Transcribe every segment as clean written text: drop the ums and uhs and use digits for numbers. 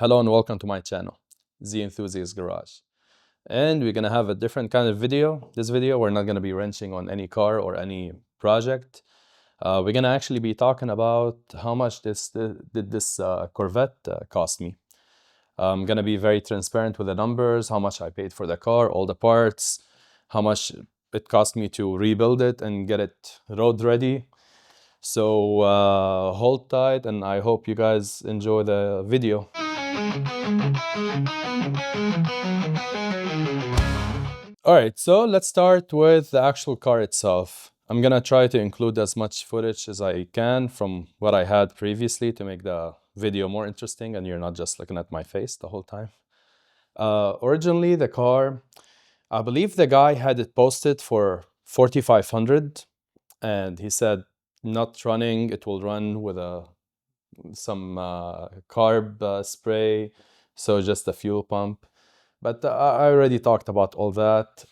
Hello and welcome to my channel, the Enthusiast Garage. And we're gonna have a different kind of video. This video, we're not gonna be wrenching on any car or any project. We're gonna actually be talking about how much did this Corvette cost me. I'm gonna be very transparent with the numbers, how much I paid for the car, all the parts, how much it cost me to rebuild it and get it road ready. So hold tight and I hope you guys enjoy the video. Alright, so let's start with the actual car itself. I'm gonna try to include as much footage as I can from what I had previously to make the video more interesting and you're not just looking at my face the whole time. Originally, the car, I believe the guy had it posted for $4,500 and he said not running, it will run with some carb spray, so just a fuel pump. But I already talked about all that.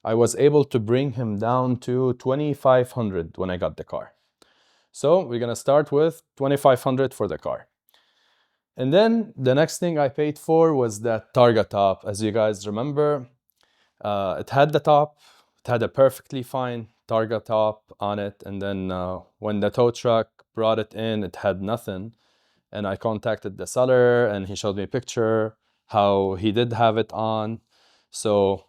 I was able to bring him down to $2,500 when I got the car. So we're gonna start with $2,500 for the car. And then the next thing I paid for was that Targa top. As you guys remember, it had the top, it had a perfectly fine Targa top on it. And then when the tow truck brought it in, it had nothing. And I contacted the seller and he showed me a picture how he did have it on. So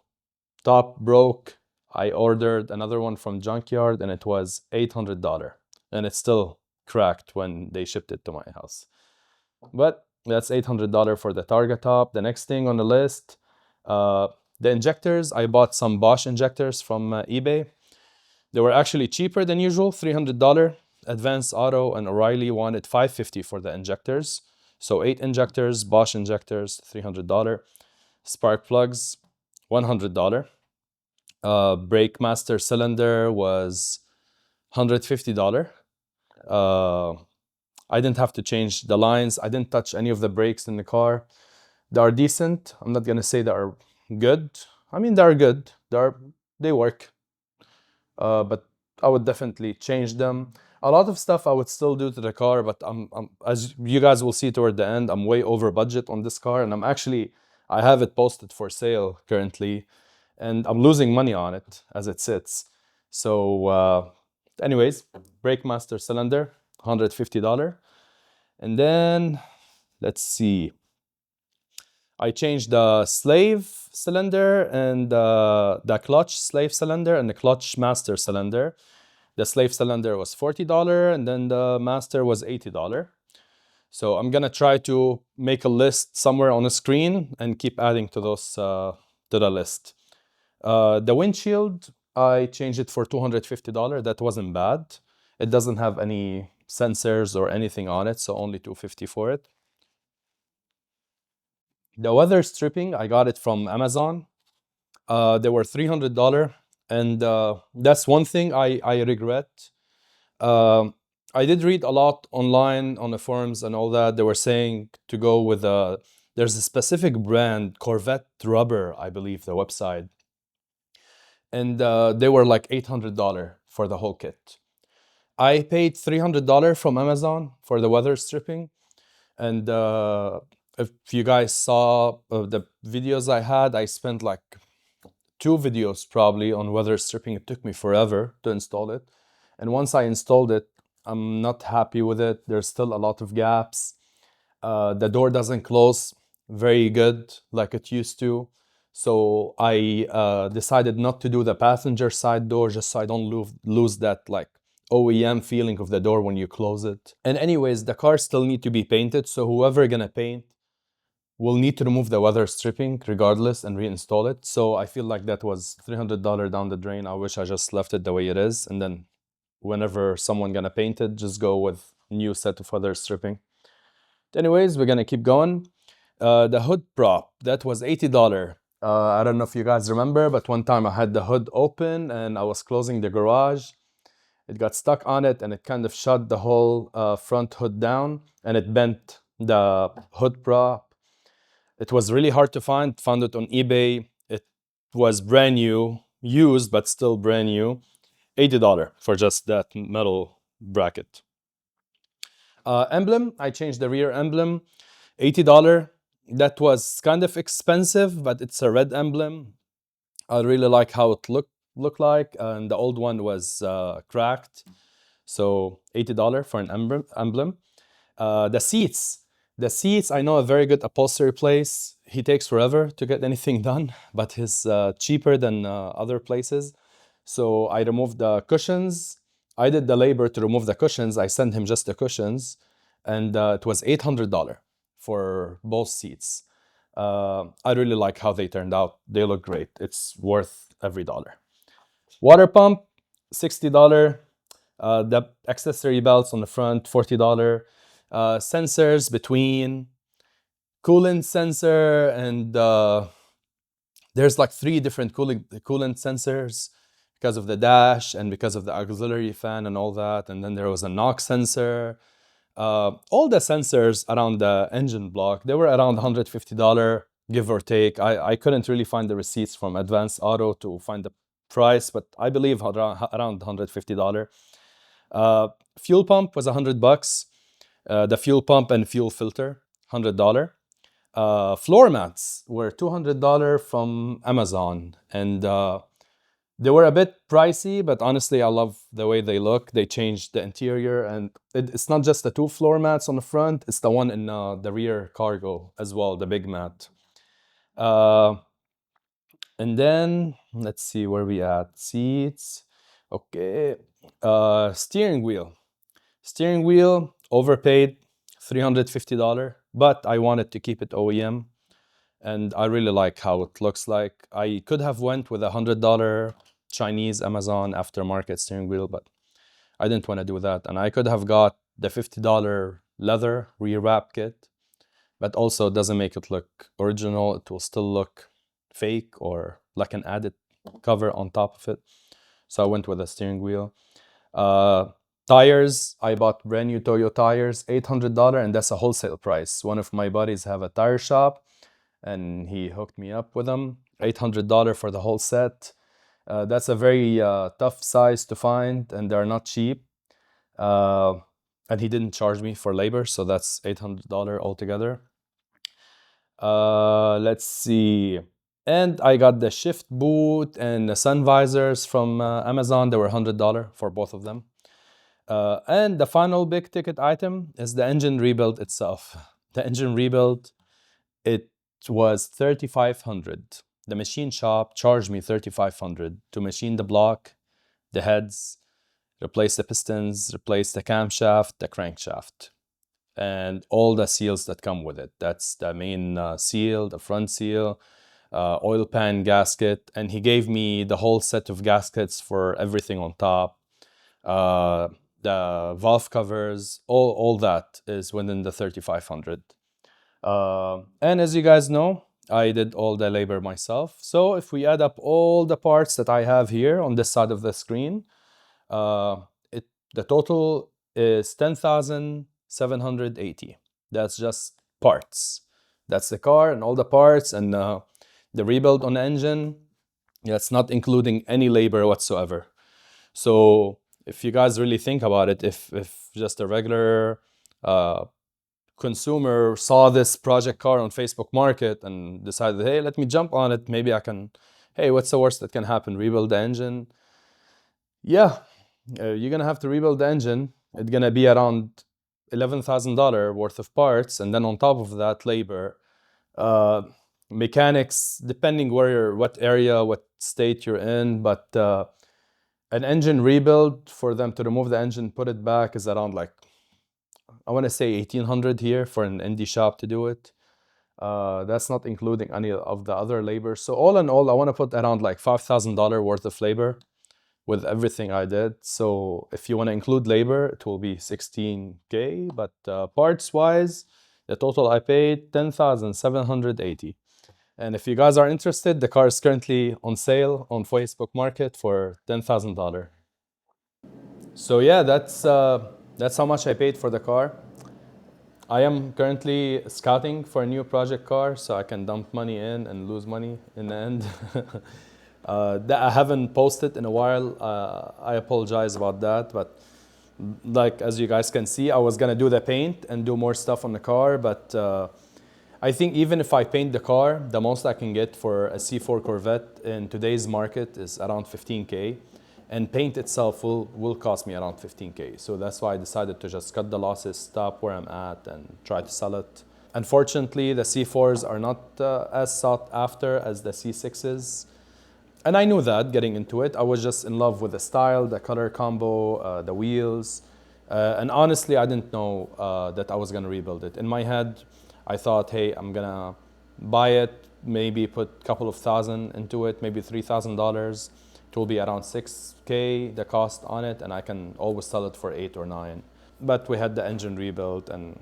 top broke. I ordered another one from Junkyard and it was $800 and it still cracked when they shipped it to my house. But that's $800 for the Targa top. The next thing on the list, the injectors. I bought some Bosch injectors from eBay. They were actually cheaper than usual, $300. Advanced Auto and O'Reilly wanted $550 for the injectors. So 8 injectors, Bosch injectors, $300. Spark plugs, $100. Brake master cylinder was $150. I didn't have to change the lines. I didn't touch any of the brakes in the car. They are decent. I'm not gonna say they are good. I mean, they are good. They work. But I would definitely change them. A lot of stuff I would still do to the car, but as you guys will see toward the end, I'm way over budget on this car, and I have it posted for sale currently, and I'm losing money on it as it sits. So anyways, brake master cylinder, $150. And then, let's see, I changed the slave cylinder and the clutch slave cylinder and the clutch master cylinder. The slave cylinder was $40 and then the master was $80. So I'm gonna try to make a list somewhere on the screen and keep adding to those to the list. The windshield, I changed it for $250. That wasn't bad. It doesn't have any sensors or anything on it, so only $250 for it. The weather stripping, I got it from Amazon. They were $300. And that's one thing I regret. I did read a lot online on the forums and all that. They were saying to go with there's a specific brand, Corvette Rubber, I believe, the website. And they were like $800 for the whole kit. I paid $300 from Amazon for the weather stripping. And if you guys saw the videos I had, I spent like 2 videos probably on weather stripping. It took me forever to install it. And once I installed it, I'm not happy with it. There's still a lot of gaps. The door doesn't close very good like it used to. So I decided not to do the passenger side door just so I don't lose that like OEM feeling of the door when you close it. And anyways, the car still need to be painted. So whoever gonna paint will need to remove the weather stripping regardless and reinstall it. So I feel like that was $300 down the drain. I wish I just left it the way it is. And then whenever someone gonna paint it, just go with new set of weather stripping. Anyways, we're gonna keep going. The hood prop, that was $80. I don't know if you guys remember, but one time I had the hood open and I was closing the garage. It got stuck on it and it kind of shut the whole front hood down and it bent the hood prop. It was really hard to find. Found it on eBay. It was brand new, used, but still brand new. $80 for just that metal bracket. Emblem, I changed the rear emblem. $80. That was kind of expensive, but it's a red emblem. I really like how it look like, and the old one was cracked. So $80 for an emblem. The seats, I know a very good upholstery place. He takes forever to get anything done, but he's cheaper than other places. So I removed the cushions. I did the labor to remove the cushions. I sent him just the cushions, and it was $800 for both seats. I really like how they turned out. They look great. It's worth every dollar. Water pump, $60. The accessory belts on the front, $40. Sensors between coolant sensor and there's like 3 different coolant sensors because of the dash and because of the auxiliary fan and all that. And then there was a knock sensor. All the sensors around the engine block, they were around $150, give or take. I couldn't really find the receipts from Advanced Auto to find the price, but I believe around $150. Fuel pump was $100. The fuel pump and fuel filter, $100. Floor mats were $200 from Amazon, and they were a bit pricey, but honestly, I love the way they look. They changed the interior, and it's not just the 2 floor mats on the front, it's the one in the rear cargo as well, the big mat. And then, let's see where we at. Seats. Okay. Steering wheel. Steering wheel, overpaid, $350, but I wanted to keep it OEM, and I really like how it looks like. I could have went with a $100 Chinese Amazon aftermarket steering wheel, but I didn't want to do that. And I could have got the $50 leather rewrap kit, but also it doesn't make it look original. It will still look fake or like an added cover on top of it. So I went with a steering wheel. Tires, I bought brand new Toyo tires, $800, and that's a wholesale price. One of my buddies have a tire shop, and he hooked me up with them. $800 for the whole set. That's a very tough size to find, and they're not cheap. And he didn't charge me for labor, so that's $800 altogether. Let's see. And I got the shift boot and the sun visors from Amazon. They were $100 for both of them. And the final big ticket item is the engine rebuild itself. The engine rebuild, it was $3,500. The machine shop charged me $3,500 to machine the block, the heads, replace the pistons, replace the camshaft, the crankshaft, and all the seals that come with it. That's the main seal, the front seal, oil pan gasket, and he gave me the whole set of gaskets for everything on top. The valve covers, all that is within the $3,500. And as you guys know, I did all the labor myself. So if we add up all the parts that I have here on this side of the screen, the total is $10,780. That's just parts. That's the car and all the parts and the rebuild on the engine. That's not including any labor whatsoever. So if you guys really think about it, if just a regular consumer saw this project car on Facebook Market and decided, hey, let me jump on it, maybe I can, hey, what's the worst that can happen? Rebuild the engine. Yeah, you're gonna have to rebuild the engine. It's gonna be around $11,000 worth of parts, and then on top of that, labor, mechanics, depending what area, what state you're in, but an engine rebuild for them to remove the engine, put it back, is around like, I want to say $1,800 here for an indie shop to do it. That's not including any of the other labor. So all in all, I want to put around like $5,000 worth of labor with everything I did. So if you want to include labor, it will be $16K. But parts wise, the total I paid $10,780. And if you guys are interested, the car is currently on sale on Facebook Market for $10,000. So yeah, that's how much I paid for the car. I am currently scouting for a new project car, so I can dump money in and lose money in the end. I haven't posted in a while. I apologize about that, but like as you guys can see, I was gonna do the paint and do more stuff on the car, but I think even if I paint the car, the most I can get for a C4 Corvette in today's market is around 15K. And paint itself will cost me around 15K. So that's why I decided to just cut the losses, stop where I'm at, and try to sell it. Unfortunately, the C4s are not as sought after as the C6s. And I knew that getting into it. I was just in love with the style, the color combo, the wheels. And honestly, I didn't know that I was gonna rebuild it. In my head, I thought, hey, I'm gonna buy it, maybe put a couple of thousand into it, maybe $3,000. It will be around 6K, the cost on it, and I can always sell it for 8 or 9. But we had the engine rebuilt and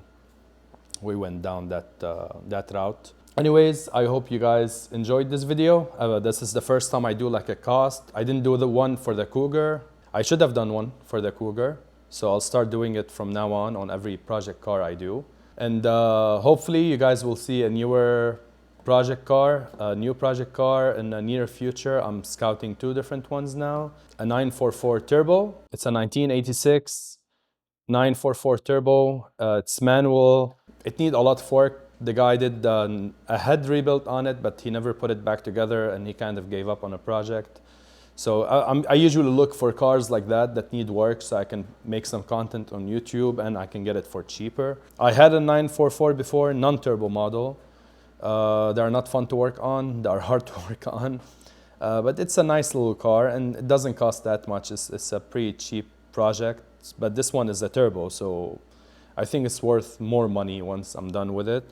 we went down that route. Anyways, I hope you guys enjoyed this video. This is the first time I do like a cost. I didn't do the one for the Cougar. I should have done one for the Cougar. So I'll start doing it from now on every project car I do. And hopefully you guys will see a newer project car, a new project car in the near future. I'm scouting 2 different ones now. A 944 Turbo. It's a 1986 944 Turbo. It's manual. It needs a lot of work. The guy did a head rebuild on it, but he never put it back together and he kind of gave up on a project. So I usually look for cars like that need work so I can make some content on YouTube and I can get it for cheaper. I had a 944 before, non-turbo model. They're not fun to work on, they're hard to work on. But it's a nice little car and it doesn't cost that much. It's a pretty cheap project, but this one is a turbo, so I think it's worth more money once I'm done with it.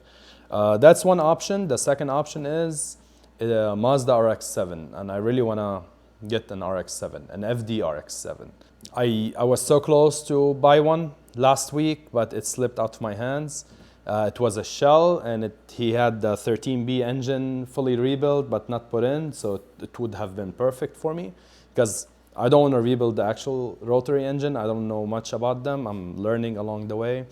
That's one option. The second option is Mazda RX-7, and I really want to get an RX-7, an FD RX-7. I was so close to buy one last week, but it slipped out of my hands. It was a shell, and he had the 13B engine fully rebuilt, but not put in, so it would have been perfect for me, because I don't want to rebuild the actual rotary engine. I don't know much about them. I'm learning along the way.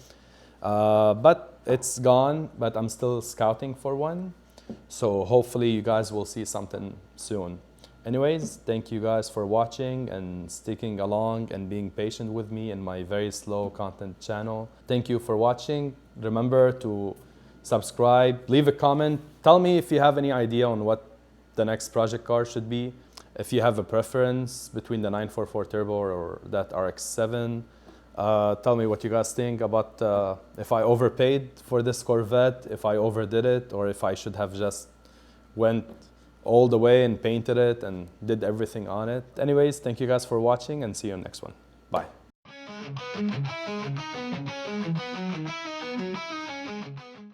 But it's gone, but I'm still scouting for one. So hopefully you guys will see something soon. Anyways, thank you guys for watching and sticking along and being patient with me in my very slow content channel. Thank you for watching. Remember to subscribe, leave a comment. Tell me if you have any idea on what the next project car should be. If you have a preference between the 944 Turbo or that RX-7. Tell me what you guys think about if I overpaid for this Corvette, if I overdid it, or if I should have just went all the way and painted it and did everything on it. Anyways, thank you guys for watching and see you in the next one. Bye.